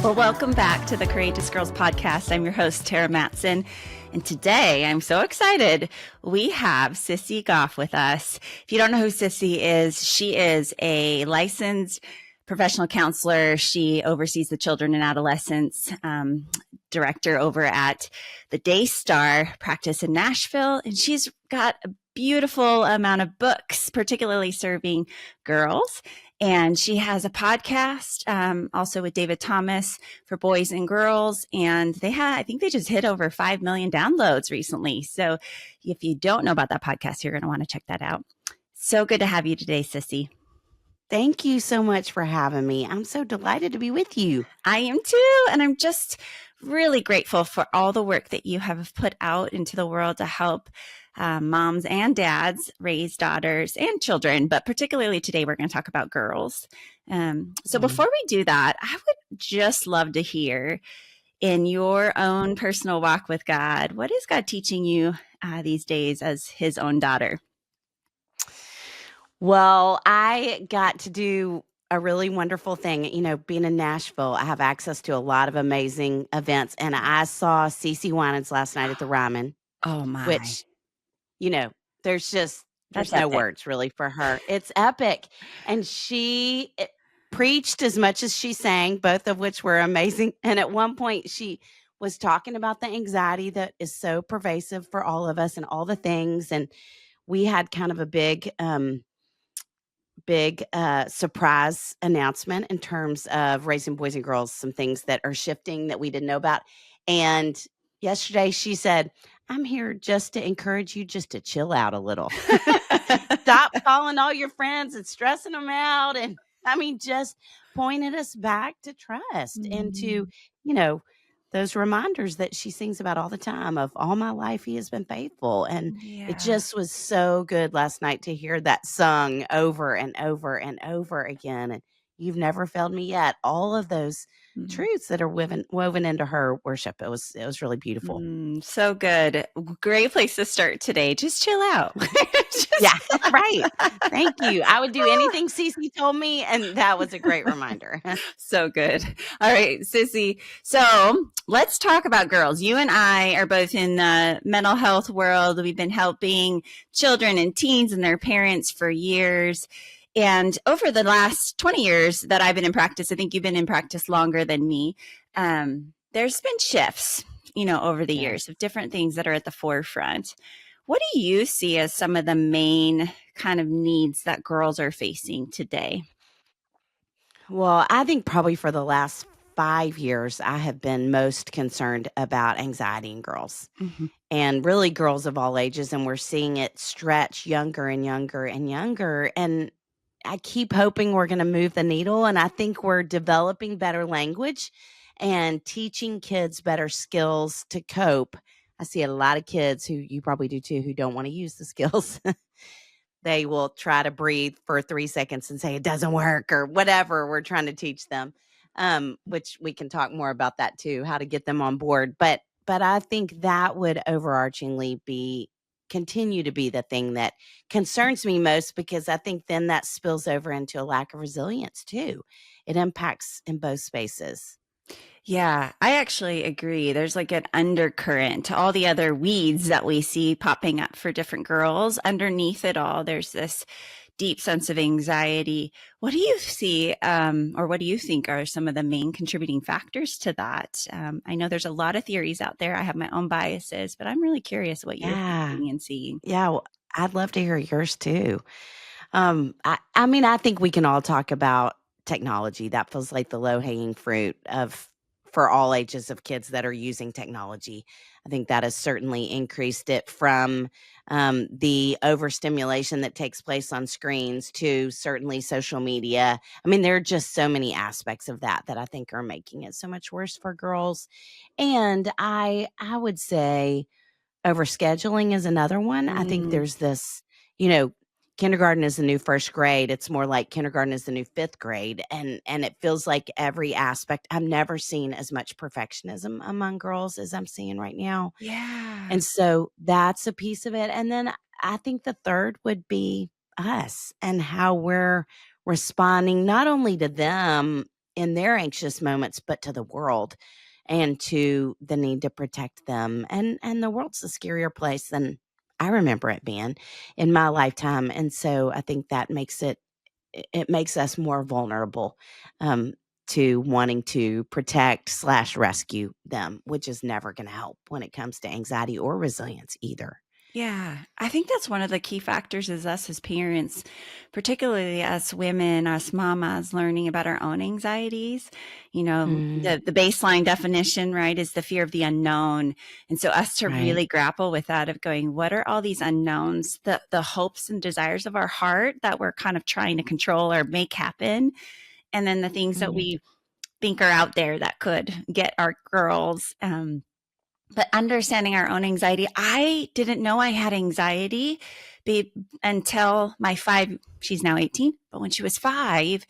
Well, welcome back to the Courageous Girls podcast. I'm your host, Tara Matson. And today I'm so excited. We have Sissy Goff with us. If you don't know who Sissy is, she is a licensed professional counselor. She oversees the children and adolescents director over at the Daystar practice in Nashville. And she's got a beautiful amount of books, particularly serving girls. And she has a podcast also with David Thomas for boys and girls. And I think they just hit over 5 million downloads recently. So if you don't know about that podcast, you're going to want to check that out. So good to have you today, Sissy. Thank you so much for having me. I'm so delighted to be with you. I am too. And I'm just really grateful for all the work that you have put out into the world to help moms and dads raise daughters and children. But particularly today, we're going to talk about girls. So before we do that, I would just love to hear, in your own personal walk with God, what is God teaching you these days as his own daughter? Well, I got to do a really wonderful thing. You know, being in Nashville, I have access to a lot of amazing events. And I saw Cece Winans last night at the Ryman. Oh, my. Which, you know, there's no epic. words really for her. It's epic. And she preached as much as she sang, both of which were amazing. And at one point, she was talking about the anxiety that is so pervasive for all of us and all the things. And we had kind of a big surprise announcement in terms of raising boys and girls, some things that are shifting that we didn't know about. And yesterday she said, I'm here just to encourage you just to chill out a little. Stop calling all your friends and stressing them out. And I mean, just pointed us back to trust and to, you know, those reminders that she sings about all the time of all my life, he has been faithful. And it just was so good last night to hear that sung over and over and over again. And you've never failed me yet. All of those truths that are woven into her worship. It was really beautiful. So good. Great place to start today. Just chill out. Yeah, right. Thank you. I would do anything Cece told me, and that was a great reminder. So good. All right, Sissy. So let's talk about girls. You and I are both in the mental health world. We've been helping children and teens and their parents for years. And over the last 20 years that I've been in practice, I think you've been in practice longer than me, there's been shifts, you know, over the years of different things that are at the forefront. What do you see as some of the main kind of needs that girls are facing today? Well, I think probably for the last 5 years, I have been most concerned about anxiety in girls. And really girls of all ages. And we're seeing it stretch younger and younger and younger. And I keep hoping we're going to move the needle. And I think we're developing better language and teaching kids better skills to cope. I see a lot of kids who you probably do too, who don't want to use the skills. They will try to breathe for 3 seconds and say it doesn't work or whatever we're trying to teach them, which we can talk more about that too, how to get them on board. But I think that would overarchingly continue to be the thing that concerns me most, because I think then that spills over into a lack of resilience too. It impacts in both spaces. Yeah, I actually agree. There's like an undercurrent to all the other weeds that we see popping up for different girls. Underneath it all, there's this deep sense of anxiety. What do you see, or what do you think are some of the main contributing factors to that? I know there's a lot of theories out there. I have my own biases, but I'm really curious what you're thinking and seeing. Yeah, well, I'd love to hear yours too. I mean, I think we can all talk about technology. That feels like the low-hanging fruit for all ages of kids that are using technology. I think that has certainly increased it from the overstimulation that takes place on screens to certainly social media. I mean, there are just so many aspects of that I think are making it so much worse for girls. And I would say overscheduling is another one. I think there's this, you know, kindergarten is the new first grade. It's more like kindergarten is the new fifth grade. And it feels like every aspect. I've never seen as much perfectionism among girls as I'm seeing right now. Yeah. And so that's a piece of it. And then I think the third would be us and how we're responding not only to them in their anxious moments, but to the world and to the need to protect them. And the world's a scarier place than I remember it being in my lifetime. And so I think that it makes us more vulnerable um, to wanting to protect slash rescue them, which is never going to help when it comes to anxiety or resilience either. Yeah, I think that's one of the key factors is us as parents, particularly us women, us mamas, learning about our own anxieties. Mm, The baseline definition, right, is the fear of the unknown. And so us to right. really grapple with that of going, what are all these unknowns, the hopes and desires of our heart that we're kind of trying to control or make happen, and then the things that Mm, we think are out there that could get our girls. But understanding our own anxiety, I didn't know I had anxiety until my she's now 18, but when she was 5,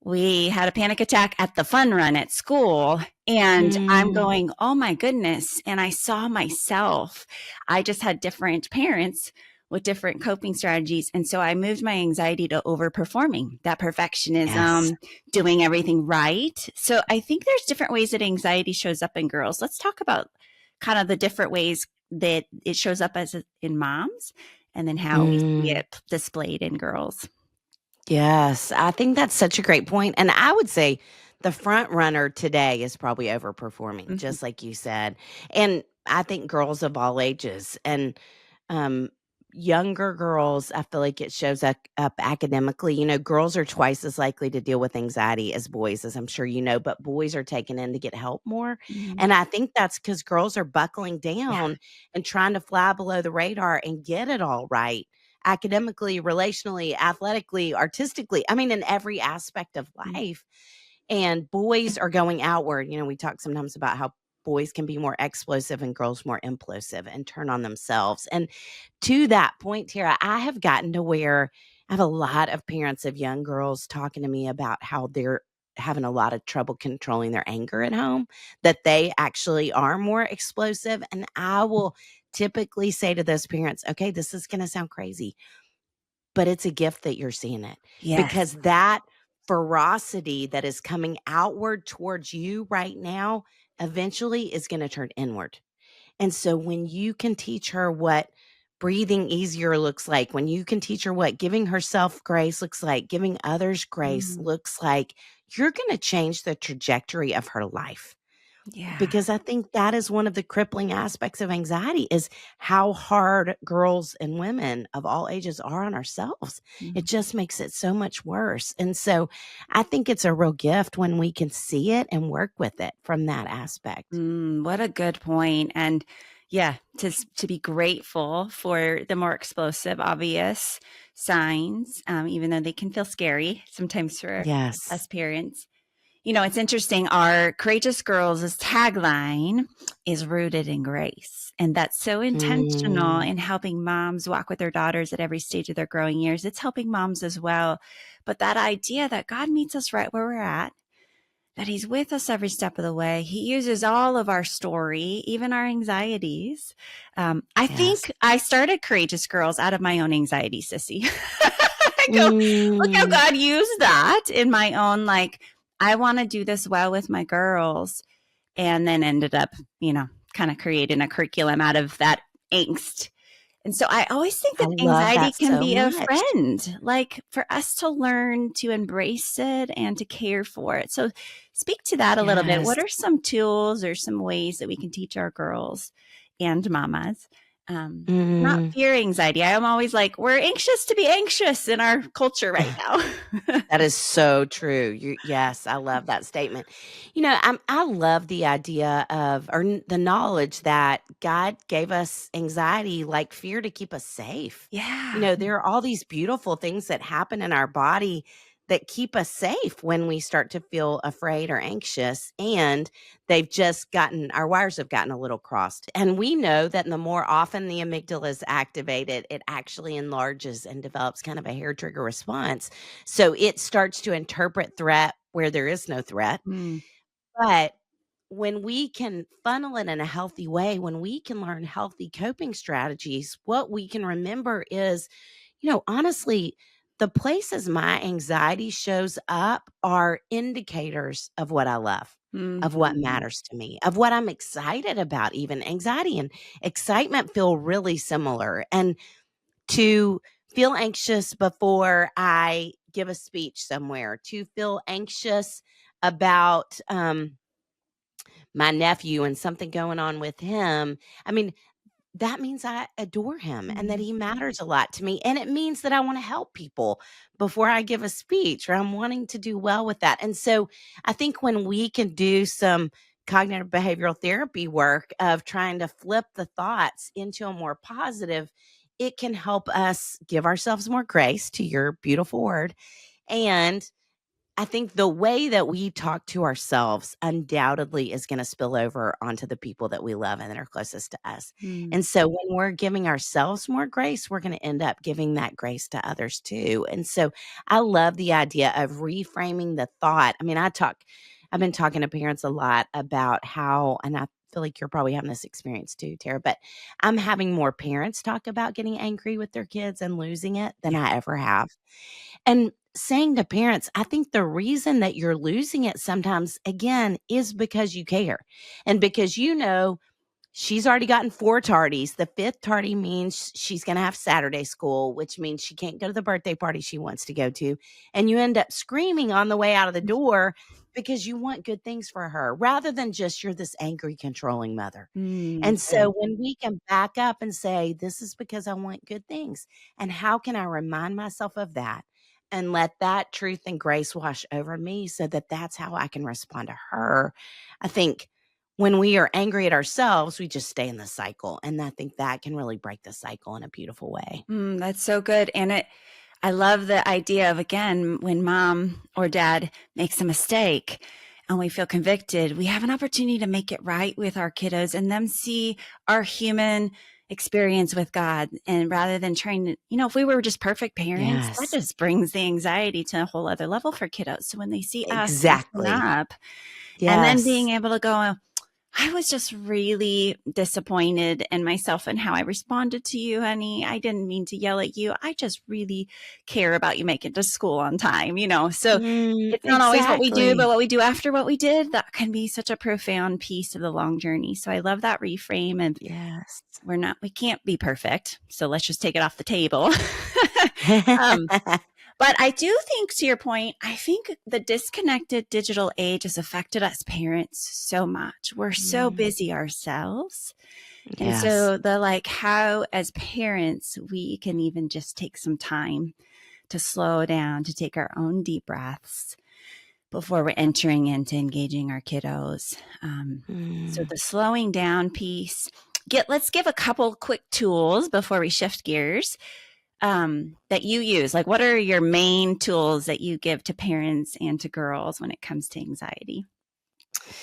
we had a panic attack at the fun run at school. And I'm mm, going, oh my goodness. And I saw myself. I just had different parents with different coping strategies. And so I moved my anxiety to overperforming, that yes. perfectionism, doing everything right. So I think there's different ways that anxiety shows up in girls. Let's talk about kind of the different ways that it shows up in moms and then how we see Mm. it displayed in girls. Yes, I think that's such a great point, and I would say the front runner today is probably overperforming, Mhm. just like you said, and I think girls of all ages and, um, younger girls, I feel like it shows up academically. Girls are twice as likely to deal with anxiety as boys, as I'm sure you know, but boys are taken in to get help more, Mhm. and I think that's because girls are buckling Yeah. down and trying to fly below the radar and get it all right academically, relationally, athletically, artistically. I mean, in every aspect of Mm. life. And boys are going outward. We talk sometimes about how boys can be more explosive and girls more implosive and turn on themselves. And to that point, Tara, I have gotten to where I have a lot of parents of young girls talking to me about how they're having a lot of trouble controlling their anger at home, that they actually are more explosive. And I will typically say to those parents, okay, this is going to sound crazy, but it's a gift that you're seeing it Yes. because that ferocity that is coming outward towards you right now eventually is going to turn inward. And so when you can teach her what breathing easier looks like, when you can teach her what giving herself grace looks like, giving others grace Mhm. looks like, you're going to change the trajectory of her life. Yeah. Because I think that is one of the crippling aspects of anxiety is how hard girls and women of all ages are on ourselves. It Mhm. just makes it so much worse. And so I think it's a real gift when we can see it and work with it from that aspect. What a good point. And yeah, to be grateful for the more explosive, obvious signs, even though they can feel scary sometimes for Yes. us parents. It's interesting. Our Courageous Girls' tagline is rooted in grace. And that's so intentional Mm, in helping moms walk with their daughters at every stage of their growing years. It's helping moms as well. But that idea that God meets us right where we're at, that He's with us every step of the way. He uses all of our story, even our anxieties. I yes. think I started Courageous Girls out of my own anxiety, Sissy. I go, look how Mm, God used that in my own, like, I want to do this well with my girls. And then ended up, kind of creating a curriculum out of that angst. And so I always think I that love anxiety that can so be a much. friend, like for us to learn to embrace it and to care for it. So speak to that a little bit. Yes. What are some tools or some ways that we can teach our girls and mamas not Mm. fear anxiety? I am always like, we're anxious to be anxious in our culture right now. That is so true. Yes, I love that statement. I love the idea of the knowledge that God gave us anxiety like fear to keep us safe. Yeah. There are all these beautiful things that happen in our body that keep us safe when we start to feel afraid or anxious. And our wires have gotten a little crossed. And we know that the more often the amygdala is activated, it actually enlarges and develops kind of a hair trigger response, so it starts to interpret threat where there is no threat. Mm, But when we can funnel it in a healthy way, when we can learn healthy coping strategies, what we can remember is, honestly, the places my anxiety shows up are indicators of what I love, of what Mhm. matters to me, of what I'm excited about. Even anxiety and excitement feel really similar. And to feel anxious before I give a speech somewhere, to feel anxious about my nephew and something going on with him. I mean, that means I adore him and that Mm. he matters a lot to me. And it means that I want to help people before I give a speech, or I'm wanting to do well with that. And so I think when we can do some cognitive behavioral therapy work of trying to flip the thoughts into a more positive, it can help us give ourselves more grace, to your beautiful word. And I think the way that we talk to ourselves undoubtedly is going to spill over onto the people that we love and that are closest to us. Mm. And so when we're giving ourselves more grace, we're going to end up giving that grace to others too. And so I love the idea of reframing the thought. I mean, I've been talking to parents a lot about how, and I feel like you're probably having this experience too, Tara, but I'm having more parents talk about getting angry with their kids and losing it than Yeah. I ever have. And saying to parents, I think the reason that you're losing it sometimes, again, is because you care and because she's already gotten 4 tardies. The 5th tardy means she's going to have Saturday school, which means she can't go to the birthday party she wants to go to. And you end up screaming on the way out of the door because you want good things for her rather than just you're this angry, controlling mother. Mm, And good. so when we can back up and say, this is because I want good things. And how can I remind myself of that and let that truth and grace wash over me so that that's how I can respond to her? I think when we are angry at ourselves, we just stay in the cycle. And I think that can really break the cycle in a beautiful way. That's so good. And I love the idea of, again, when mom or dad makes a mistake and we feel convicted, we have an opportunity to make it right with our kiddos and them see our human experience with God. And rather than trying to, if we were just perfect parents, that Yes, just brings the anxiety to a whole other level for kiddos. So when they see us messing exactly. up and then being Yes. able to go, I was just really disappointed in myself and how I responded to you, honey. I didn't mean to yell at you. I just really care about you making it to school on time, So it's not always what we do, but Exactly. what we do after what we did, that can be such a profound piece of the long journey. So I love that reframe of Yes. we can't be perfect. So let's just take it off the table. um, but I do think, to your point, I think the disconnected digital age has affected us parents so much. We're so Mm, busy ourselves. And yes. so how as parents, we can even just take some time to slow down, to take our own deep breaths before we're entering into engaging our kiddos. So Mm. the slowing down piece, let's give a couple quick tools before we shift gears that you use? Like, what are your main tools that you give to parents and to girls when it comes to anxiety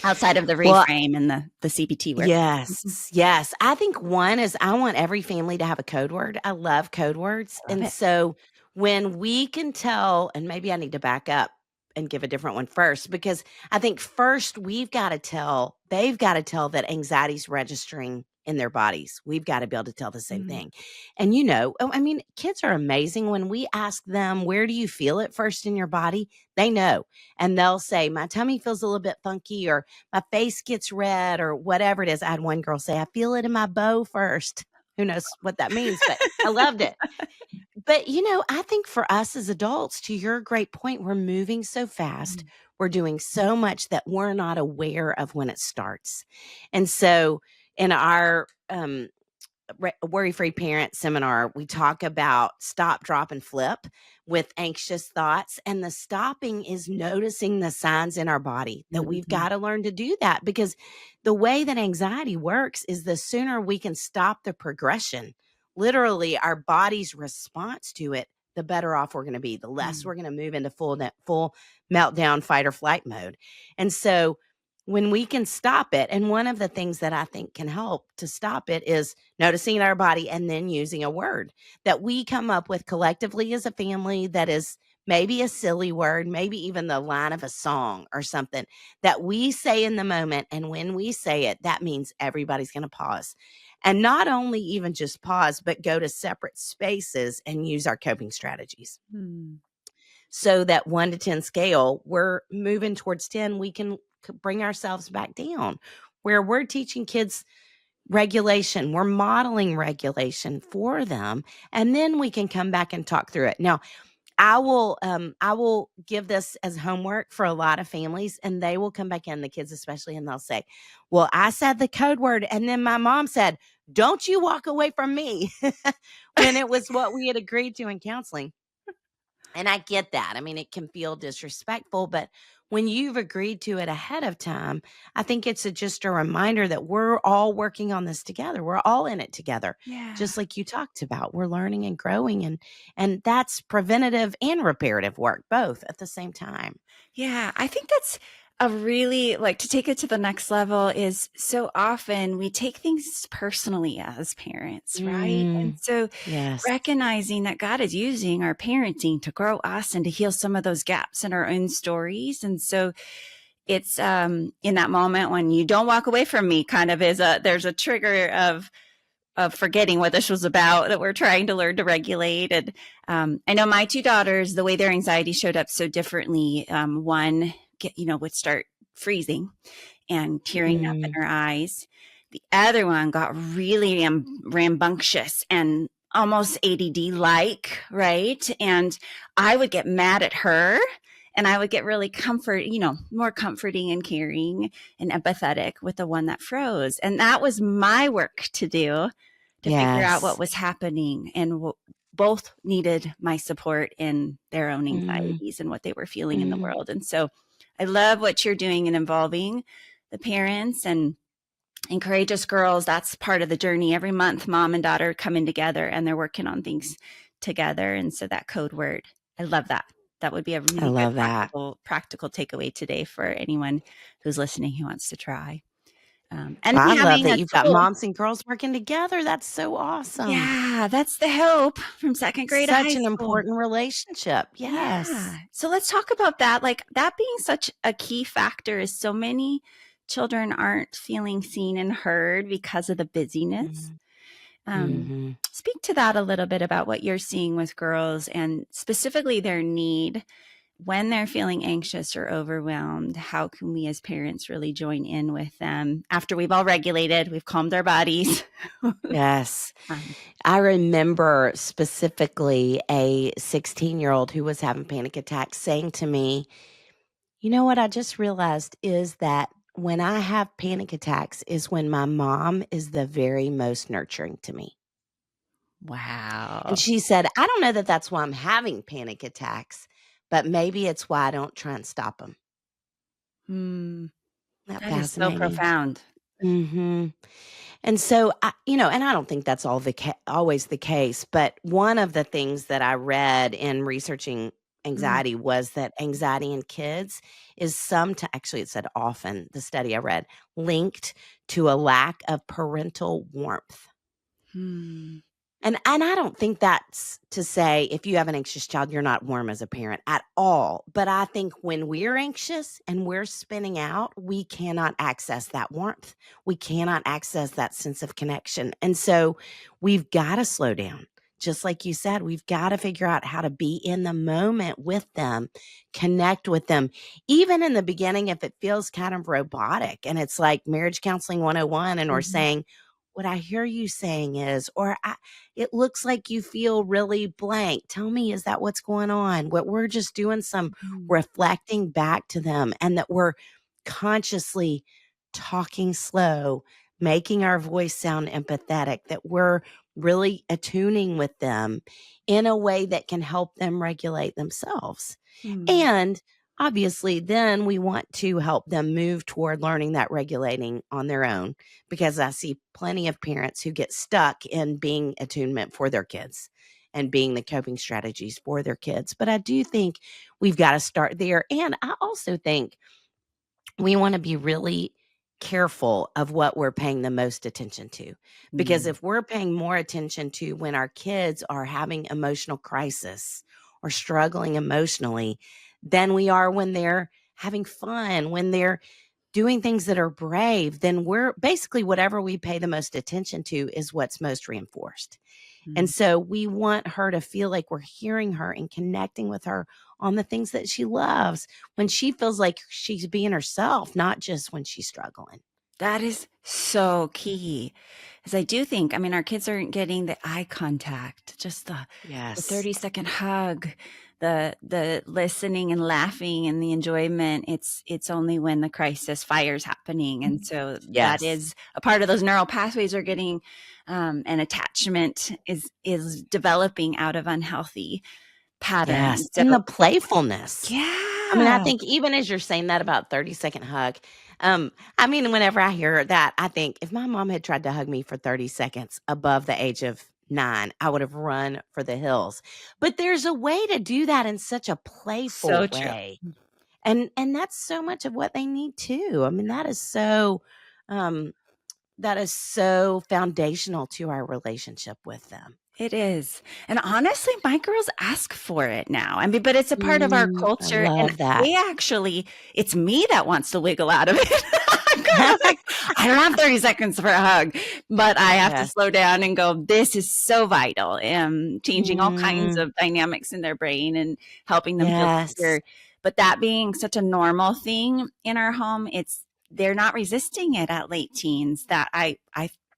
outside of the Well, reframe and the CBT work? Mhm. yes, yes. I think one is I want every family to have a code word. I love code words. Love And it. so when we can tell, and maybe I need to back up and give a different one first, because I think first they've got to tell that anxiety's registering in their bodies. We've got to be able to tell the same Mm. thing. And I mean, kids are amazing. When we ask them, where do you feel it first in your body? They know. And they'll say, my tummy feels a little bit funky, or my face gets red, or whatever it is. I had one girl say, I feel it in my bow first. Who knows what that means, but I loved it. But, I think for us as adults, to your great point, we're moving so fast. Mm. We're doing so much that we're not aware of when it starts. And so in our Worry Free Parent seminar, we talk about stop, drop, and flip with anxious thoughts. And the stopping is noticing the signs in our body that we've Mhm. got to learn to do that, because the way that anxiety works is the sooner we can stop the progression, literally our body's response to it, the better off we're going to be, the less Mm. we're going to move into full meltdown, fight or flight mode. And so when we can stop it, and one of the things that I think can help to stop it is noticing our body and then using a word that we come up with collectively as a family that is maybe a silly word, maybe even the line of a song or something that we say in the moment. And when we say it, that means everybody's going to pause. And not only even just pause, but go to separate spaces and use our coping strategies. So that 1 to 10 scale, we're moving towards 10, we can bring ourselves back down, where we're teaching kids regulation, we're modeling regulation for them, and then we can come back and talk through it. Now, I will give this as homework for a lot of families, and they will come back in, the kids especially, and they'll say, well, I said the code word, and then my mom said, don't you walk away from me, when it was what we had agreed to in counseling. And I get that. I mean, it can feel disrespectful, but when you've agreed to it ahead of time, I think it's just a reminder that we're all working on this together. We're all in it together. Yeah. Just like you talked about, we're learning and growing, and that's preventative and reparative work, both at the same time. Yeah, I think that's a really, like, to take it to the next level is so often we take things personally as parents, right? And so Yes. recognizing that God is using our parenting to grow us and to heal some of those gaps in our own stories. And so it's in that moment when you don't walk away from me kind of there's a trigger of forgetting what this was about that we're trying to learn to regulate. And I know my two daughters, the way their anxiety showed up so differently. One, would start freezing and tearing up in her eyes. The other one got really rambunctious and almost ADD-like, right? And I would get mad at her, and I would get really more comforting and caring and empathetic with the one that froze. And that was my work to do, to figure out what was happening, and both needed my support in their own anxieties and what they were feeling in the world. And so I love what you're doing in involving the parents and Courageous Girls. That's part of the journey. Every month, mom and daughter come in together and they're working on things together. And so that code word, I love that. That would be a really good practical takeaway today for anyone who's listening who wants to try. And I love that you've got moms and girls working together. That's so awesome. Yeah, that's the hope from second grade to high school. Such an important relationship. Yes. Yeah. So let's talk about that. Like, that being such a key factor is so many children aren't feeling seen and heard because of the busyness. Speak to that a little bit about what you're seeing with girls and specifically their need when they're feeling anxious or overwhelmed. How can we as parents really join in with them after we've all regulated, we've calmed our bodies? Yes. I remember specifically a 16-year-old who was having panic attacks saying to me, you know what I just realized is that when I have panic attacks is when my mom is the very most nurturing to me. Wow. And she said, I don't know that that's why I'm having panic attacks, but maybe it's why I don't try and stop them. That is so profound. And so, and I don't think that's always the case, but one of the things that I read in researching anxiety was that anxiety in kids is actually it said often, the study I read, linked to a lack of parental warmth. And I don't think that's to say if you have an anxious child, you're not warm as a parent at all. But I think when we're anxious and we're spinning out, we cannot access that warmth. We cannot access that sense of connection. And so we've got to slow down. Just like you said, we've got to figure out how to be in the moment with them, connect with them. Even in the beginning, if it feels kind of robotic and it's like marriage counseling 101 and we're saying, what I hear you saying is, it looks like you feel really blank. Tell me, is that what's going on? What we're just doing some reflecting back to them, and that we're consciously talking slow, making our voice sound empathetic, that we're really attuning with them in a way that can help them regulate themselves. And obviously, then we want to help them move toward learning that regulating on their own, because I see plenty of parents who get stuck in being attunement for their kids and being the coping strategies for their kids. But I do think we've got to start there. And I also think we want to be really careful of what we're paying the most attention to, because if we're paying more attention to when our kids are having emotional crisis or struggling emotionally than we are when they're having fun, when they're doing things that are brave, then we're basically whatever we pay the most attention to is what's most reinforced. And Mm. so we want her to feel like we're hearing her and connecting with her on the things that she loves when she feels like she's being herself, not just when she's struggling. That is so key. As I do think, I mean, our kids aren't getting the eye contact, just the Yes. 30-second hug, the listening and laughing and the enjoyment. It's only when the crisis fire's happening. And so that Yes. is a part of those neural pathways are getting and attachment is developing out of unhealthy Yes. patterns. So And the playfulness. I mean, I yeah. think even as you're saying that about 30-second hug, I mean, whenever I hear that, I think if my mom had tried to hug me for 30 seconds above the age of 9, I would have run for the hills. But there's a way to do that in such a So playful true. way. And that's so much of what they need too. I mean, um that is so foundational to our relationship with them. It is. And honestly, my girls ask for it now. I mean, but it's a part of our I culture. And love that. they actually, it's me that wants to wiggle out of it. I'm kind of like, I don't have 30 seconds for a hug, but I have to Yes. slow down and go, this is so vital. Changing all kinds Mm, of dynamics in their brain and helping them feel yes. secure. But that being such a normal thing in our home, they're not resisting it at late teens that I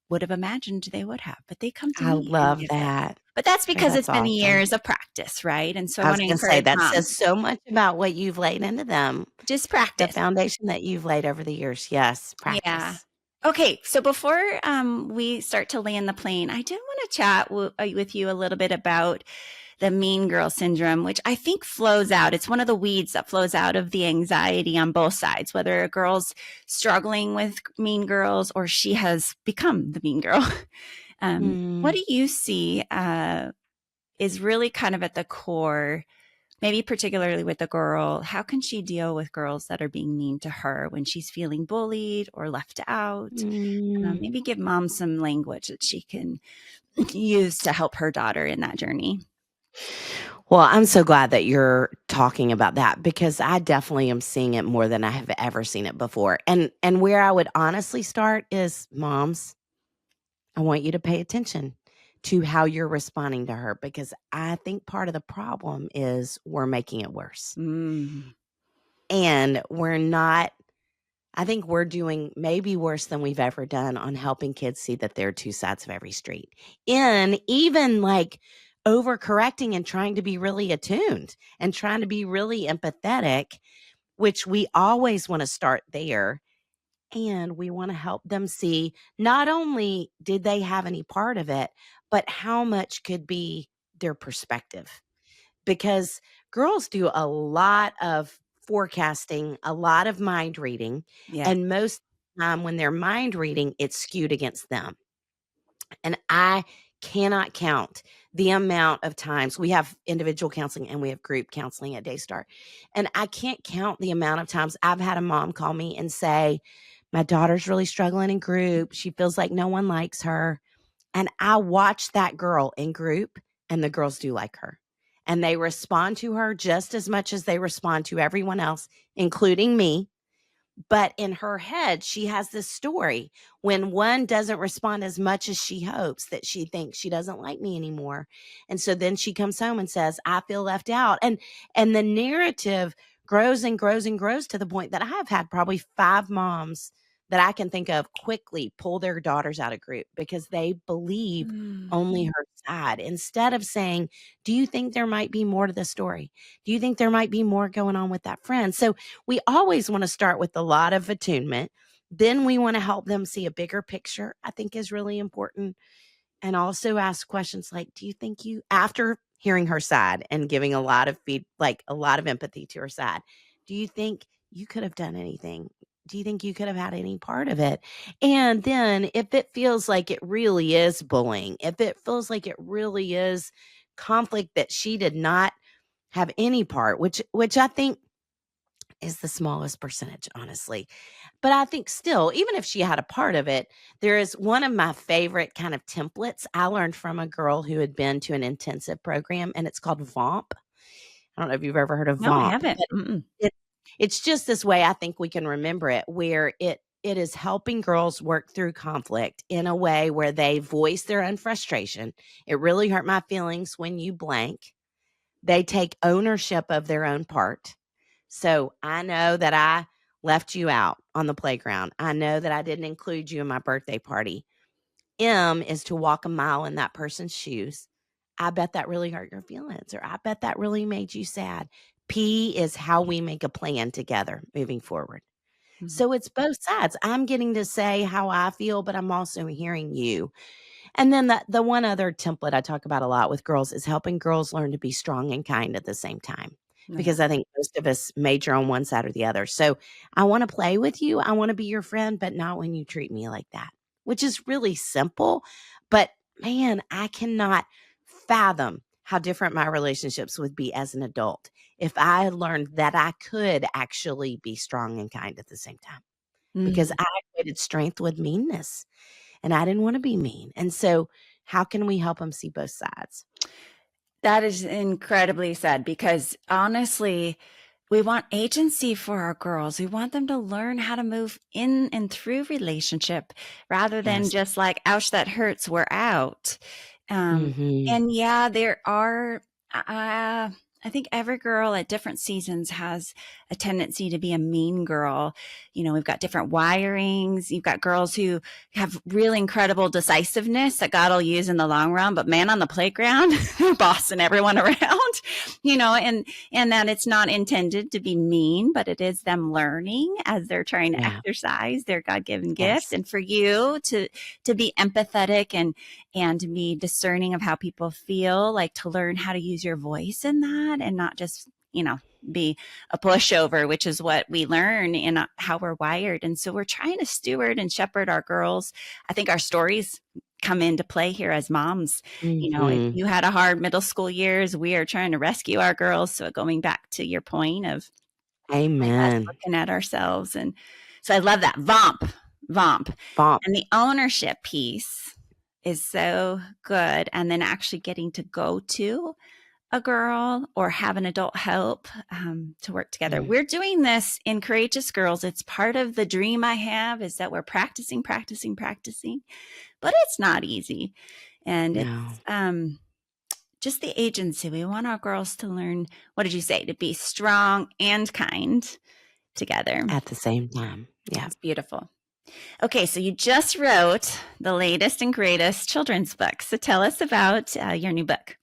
would have imagined they would have, but they come to I me and love give it. that. But that's Oh, because that's it's been awesome. years of practice, right? And so I I was want to gonna say encourage that says moms, so much about what you've laid into them, just the practice. foundation that you've laid over the years. Yes, Yeah. practice. Okay, so before we start to land the plane, I did want to chat with you a little bit about the mean girl syndrome, which I think flows out. It's one of the weeds that flows out of the anxiety on both sides, whether a girl's struggling with mean girls or she has become the mean girl. What Mm, do you see is really kind of at the core, maybe particularly with the girl? How can she deal with girls that are being mean to her when she's feeling bullied or left out? mm. Maybe give mom some language that she can use to help her daughter in that journey. Well, I'm so glad that you're talking about that because I definitely am seeing it more than I have ever seen it before. And where I would honestly start is moms, I want you to pay attention to how you're responding to her because I think part of the problem is we're making it worse. Mm, And we're not I think we're doing maybe worse than we've ever done on helping kids see that there are 2 sides of every street. And even, like, overcorrecting and trying to be really attuned and trying to be really empathetic, which we always wanna start there, and we wanna help them see not only did they have any part of it, but how much could be their perspective because girls do a lot of forecasting, a lot of mind reading, yeah. and most of the time when they're mind reading, it's skewed against them. And I cannot count the amount of times we have individual counseling and we have group counseling at Daystar. And I can't count the amount of times I've had a mom call me and say, my daughter's really struggling in group. She feels like no one likes her. And I watch that girl in group, and the girls do like her. And they respond to her just as much as they respond to everyone else, including me. But in her head, she has this story when one doesn't respond as much as she hopes that she thinks she doesn't like me anymore. And so then she comes home and says, I feel left out. And the narrative grows and grows and grows to the point that I have had probably 5 moms that I can think of quickly pull their daughters out of group because they believe Mm. only her side instead of saying, do you think there might be more to the story? Do you think there might be more going on with that friend? So we always want to start with a lot of attunement. Then we want to help them see a bigger picture, I think is really important. And also ask questions like, do you think you, after hearing her side and giving a lot of like a lot of empathy to her side, do you think you could have done anything? Do you think you could have had any part of it? And then if it feels like it really is bullying, if it feels like it really is conflict that she did not have any part, which I think is the smallest percentage, honestly. But I think still, even if she had a part of it, there is one of my favorite kind of templates I learned from a girl who had been to an intensive program, and it's called VOMP. I don't know if you've ever heard of No, I VOMP, haven't. but Mm-mm. it's just this way I think we can remember it, where it is helping girls work through conflict in a way where they voice their own frustration. It really hurt my feelings when you blank. They take ownership of their own part. So I know that I left you out on the playground. I know that I didn't include you in my birthday party. M is to walk a mile in that person's shoes. I bet that really hurt your feelings, or I bet that really made you sad. P is how we make a plan together moving forward. Mhm. So it's both sides. I'm getting to say how I feel, but I'm also hearing you. And then the one other template I talk about a lot with girls is helping girls learn to be strong and kind at the same time, Yeah. because I think most of us major on one side or the other. So I want to play with you. I want to be your friend, but not when you treat me like that, which is really simple. But man, I cannot fathom how different my relationships would be as an adult if I had learned that I could actually be strong and kind at the same time, because Mm. I equated strength with meanness and I didn't want to be mean. And so, how can we help them see both sides? That is incredibly said, because honestly, we want agency for our girls. We want them to learn how to move in and through relationship rather than Yes. just like, ouch, that hurts, we're out. Hmm. And yeah, there are, I think every girl at different seasons has a tendency to be a mean girl. You know, we've got different wirings. You've got girls who have really incredible decisiveness that God will use in the long run, but man, on the playground, they're bossing everyone around, you know, and that it's not intended to be mean, but it is them learning as they're trying to Yeah. exercise their God-given gift. Yes. And for you to be empathetic and to be discerning of how people feel, like to learn how to use your voice in that and not just, you know, be a pushover, which is what we learn in how we're wired. And so we're trying to steward and shepherd our girls. I think our stories come into play here as moms. You know, if Hmm. you had a hard middle school years, we are trying to rescue our girls. So going back to your point of like us Amen. looking at ourselves. And so I love that. Vomp. Vomp. And the ownership piece is so good. And then actually getting to go to a girl or have an adult help to work together. Mm. We're doing this in Courageous Girls. It's part of the dream I have, is that we're practicing, but it's not easy. And No. it's just the agency. We want our girls to learn, what did you say, to be strong and kind together. At the same time. Yeah. That's beautiful. Okay, so you just wrote the latest and greatest children's book. So tell us about your new book.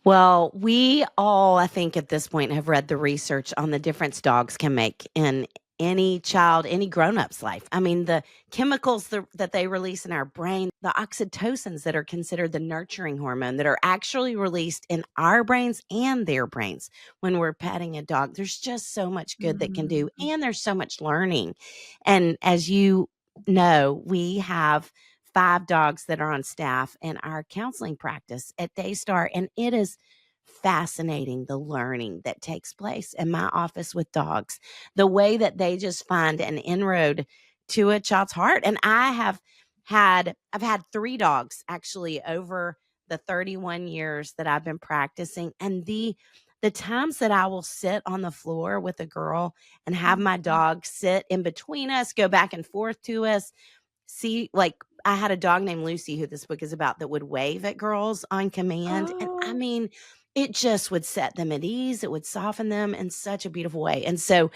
Well, we all, I think, at this point have read the research on the difference dogs can make in any child, any grown up's life. I mean, the chemicals that they release in our brain, the oxytocins that are considered the nurturing hormone that are actually released in our brains and their brains when we're petting a dog. There's just so much good that can do, Mm-hmm. and there's so much learning. And as you know, we have 5 dogs that are on staff in our counseling practice at Daystar, and it is fascinating the learning that takes place in my office with dogs, the way that they just find an inroad to a child's heart. And I've had 3 dogs actually over the 31 years that I've been practicing, and the times that I will sit on the floor with a girl and have my dog sit in between us, go back and forth to us, see, like, I had a dog named Lucy, who this book is about, that would wave at girls on command. And I Oh, mean, it just would set them at ease. It would soften them in such a beautiful way. And so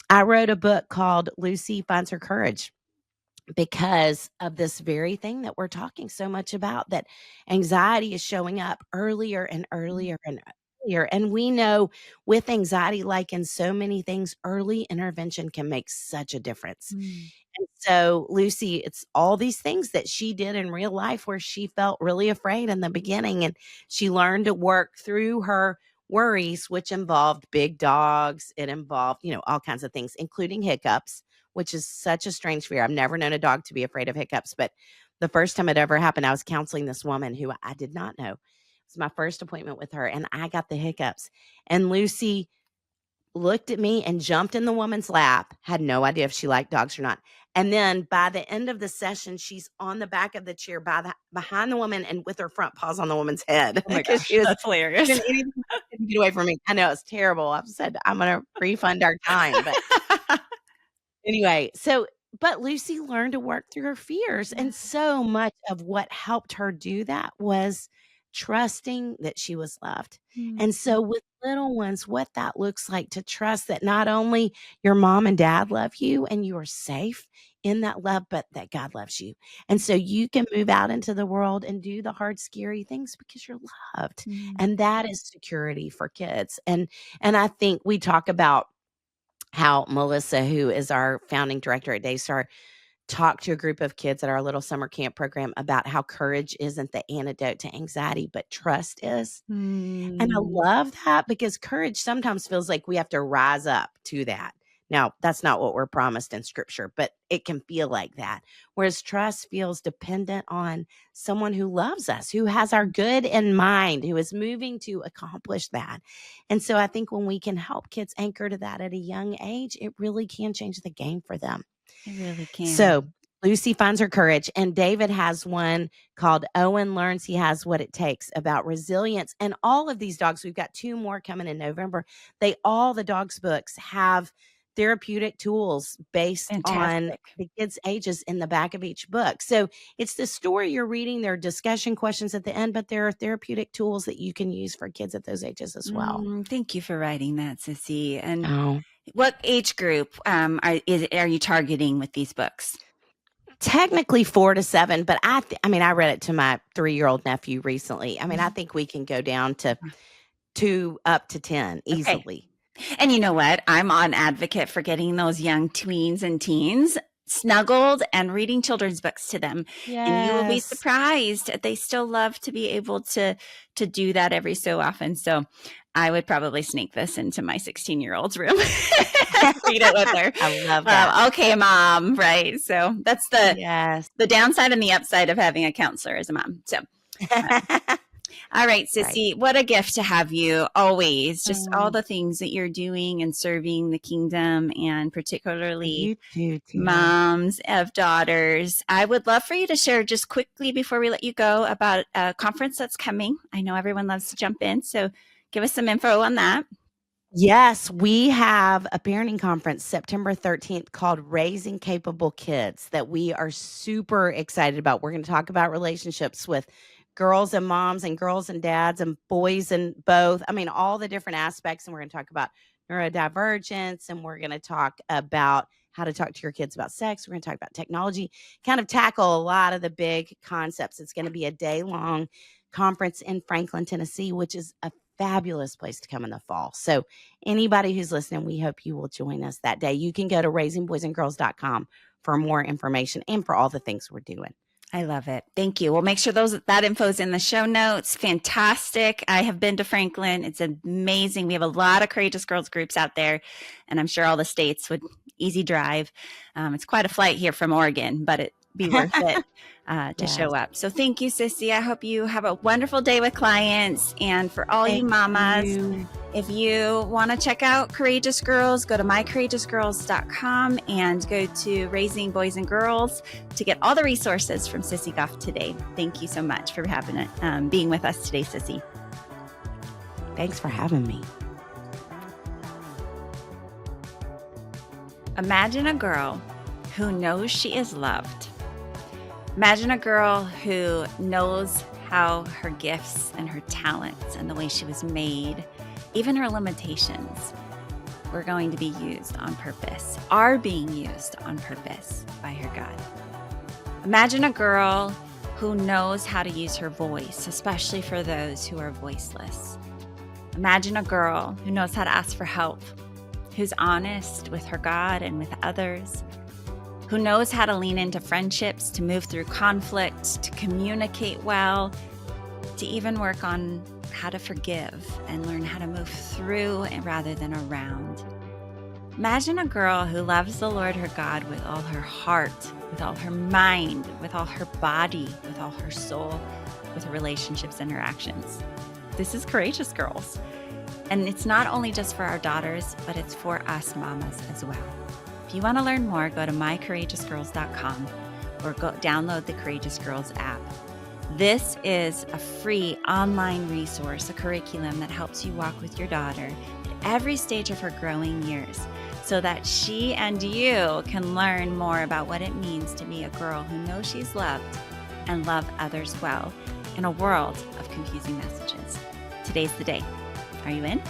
I wrote a book called Lucy Finds Her Courage, because of this very thing that we're talking so much about, that anxiety is showing up earlier and earlier and earlier. And we know with anxiety, like in so many things, early intervention can make such a difference. mm. And so Lucy, it's all these things that she did in real life where she felt really afraid in the beginning, and she learned to work through her worries, which involved big dogs. It involved, all kinds of things, including hiccups, which is such a strange fear. I've never known a dog to be afraid of hiccups, but the first time it ever happened, I was counseling this woman who I did not know. It was my first appointment with her, and I got the hiccups. And Lucy looked at me and jumped in the woman's lap, had no idea if she liked dogs or not. And then by the end of the session, she's on the back of the chair behind the woman and with her front paws on the woman's head Oh my because gosh, she was that's hilarious. doing anything she could Get away from me. I know it's terrible. I've said I'm going to refund our time, but anyway, but Lucy learned to work through her fears, and so much of what helped her do that was trusting that she was loved. And so with little ones, what that looks like to trust that not only your mom and dad love you and you are safe in that love, but that God loves you. And so you can move out into the world and do the hard, scary things because you're loved. And that is security for kids. And I think we talk about how Melissa, who is our founding director at Daystar, talked to a group of kids at our little summer camp program about how courage isn't the antidote to anxiety, but trust is. And I love that because courage sometimes feels like we have to rise up to that. Now, that's not what we're promised in scripture, but it can feel like that. Whereas trust feels dependent on someone who loves us, who has our good in mind, who is moving to accomplish that. And so I think when we can help kids anchor to that at a young age, it really can change the game for them. It really can. So Lucy finds her courage, and David has one called Owen Learns He Has What It Takes about resilience. And all of these dogs, we've got 2 more coming in November. The dogs books have therapeutic tools based on the kids' ages in the back of each book. So it's the story you're reading. There are discussion questions at the end, but there are therapeutic tools that you can use for kids at those ages as well. Thank you for writing that, Sissy. And what age group are you targeting with these books? Technically 4 to 7, but I read it to my 3-year-old nephew recently. I think we can go down to 2 up to 10 easily. And you know what? I'm an advocate for getting those young tweens and teens snuggled and reading children's books to them. Yes. And you will be surprised. They still love to be able to do that every so often. So I would probably sneak this into my 16-year-old's room. Read it with her. I love that. Okay, mom. Right. So that's the downside and the upside of having a counselor as a mom. So all right, Sissy, right. What a gift to have you always. Just all the things that you're doing and serving the kingdom, and particularly moms of daughters. I would love for you to share just quickly before we let you go about a conference that's coming. I know everyone loves to jump in, so give us some info on that. Yes, we have a parenting conference September 13th called Raising Capable Kids that we are super excited about. We're going to talk about relationships with girls and moms and girls and dads and boys and both. All the different aspects. And we're going to talk about neurodivergence, and we're going to talk about how to talk to your kids about sex. We're going to talk about technology, kind of tackle a lot of the big concepts. It's going to be a day-long conference in Franklin, Tennessee, which is a fabulous place to come in the fall. So anybody who's listening, we hope you will join us that day. You can go to raisingboysandgirls.com for more information and for all the things we're doing. I love it. Thank you. We'll make sure that info is in the show notes. Fantastic. I have been to Franklin. It's amazing. We have a lot of courageous girls groups out there, and I'm sure all the states would easy drive. It's quite a flight here from Oregon, but it'd be worth it to show up. So thank you, Sissy. I hope you have a wonderful day with clients. And for all you mamas, if you want to check out Courageous Girls, go to mycourageousgirls.com and go to Raising Boys and Girls to get all the resources from Sissy Goff today. Thank you so much for being with us today, Sissy. Thanks for having me. Imagine a girl who knows she is loved. Imagine a girl who knows how her gifts and her talents and the way she was made, even her limitations, were going to be used on purpose, are being used on purpose by her God. Imagine a girl who knows how to use her voice, especially for those who are voiceless. Imagine a girl who knows how to ask for help, who's honest with her God and with others, who knows how to lean into friendships, to move through conflict, to communicate well, to even work on how to forgive and learn how to move through rather than around. Imagine a girl who loves the Lord her God with all her heart, with all her mind, with all her body, with all her soul, with her relationships and her actions. This is Courageous Girls. And it's not only just for our daughters, but it's for us mamas as well. If you want to learn more, go to mycourageousgirls.com or go download the Courageous Girls app. This is a free online resource, a curriculum that helps you walk with your daughter at every stage of her growing years so that she and you can learn more about what it means to be a girl who knows she's loved and love others well in a world of confusing messages. Today's the day. Are you in?